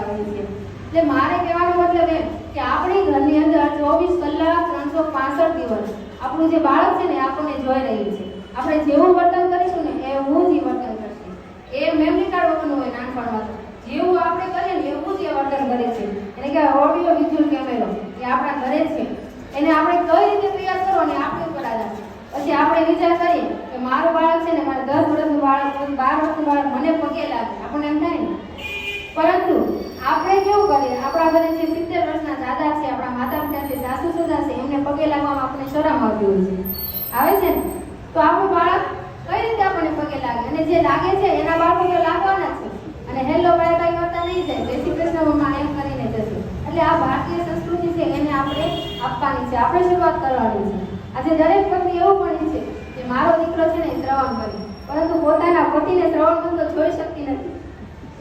હોય છે। એટલે મારે કહેવાનો મતલબ એમ કે આપણી ઘરની અંદર 24 કલાક 365 દિવસ આપણું જે બાળક છે ને આપણને જોઈ રહ્યું છે। આપણે જેવું વર્તન કરીશું ને એવું જ વર્તન કરશે। એ મેમરી કાર્ડ વગરનું હોય નાનપણમાં, જેવું આપણે કરીએ ને એવું જ એ વર્તન કરે છે। એને કે ઓડિયો વિઝ્યુઅલ કેમેરો એ આપણા ઘરે છે, એને આપણે કઈ રીતે તૈયાર કરો ને આપણી ઉપર આધાર। પછી આપણે વિચાર કરીએ કે મારું બાળક છે ને, મારે 10 વર્ષનું બાળક, 12 વર્ષનું બાળક મને પગે લાગે, આપણને એમ થાય ને। પરંતુ આપણે કેવું કરીએ, આપણા ઘરે જે 70 વર્ષના દાદા છે, આપણા માતા પિતા છે, સાસુ સસરા છે, એમને પગે લાગવામાં આપણને શરમ આવતી હોય છે, આવે છે ને। તો આપણું બાળક કઈ રીતે આપણને પગે લાગે, અને જે લાગે છે એના બાળકો તો લાગવાના છે, અને હેલો બાય બાય કરતા નહીં જાય, જય શ્રી કૃષ્ણ મમ્મા એમ કરીને જશે। એટલે આ ભારતીય સંસ્કૃતિ છે એને આપણે આપવાની છે, આપણે શરૂઆત કરવાની છે। આજે દરેક પત્ની એવું ભણી છે કે મારો દીકરો છે ને શ્રવણ કરે, પરંતુ પોતાના પતિને શ્રવણ કરતો જોઈ શકતી નથી।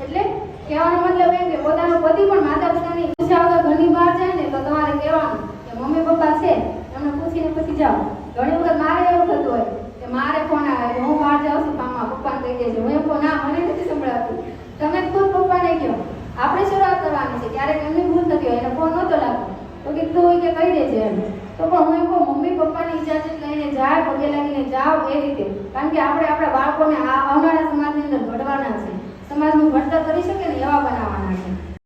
એટલે કહેવાનો મતલબ એમ કે પોતાનો પતિ પણ માતા પિતાની પૂછ્યા વગર ઘરની બહાર જાય ને તો તમારે કહેવાનું કે મમ્મી પપ્પા છે એમને પૂછીને પછી જાઓ। ઘણી વખત મારે એવું થતું હોય કે મારે ફોન આવે, હું બહાર જાઉં છું કામમાં, પપ્પાને કહી દેજો, હું એમ કહું ના મને નથી સંભળાતું, તમે ખુદ પપ્પાને કહો। આપણે શરૂઆત કરવાની છે। ક્યારેક એમની ભૂલ થતી હોય, એને ફોન નહોતો લાગતો તો કીધું હોય કે કહી દેજે એમ, તો પણ હું એમ કહું મમ્મી પપ્પાની ઇજાજત લઈને જાય, પગે લાગીને જાઓ એ રીતે। કારણ કે આપણે આપણા બાળકોને આ આવનારા સમાજની અંદર ઘડવાના છે, સમાજનું ઘડતર કરી શકે ને એવા બનાવવાના છે।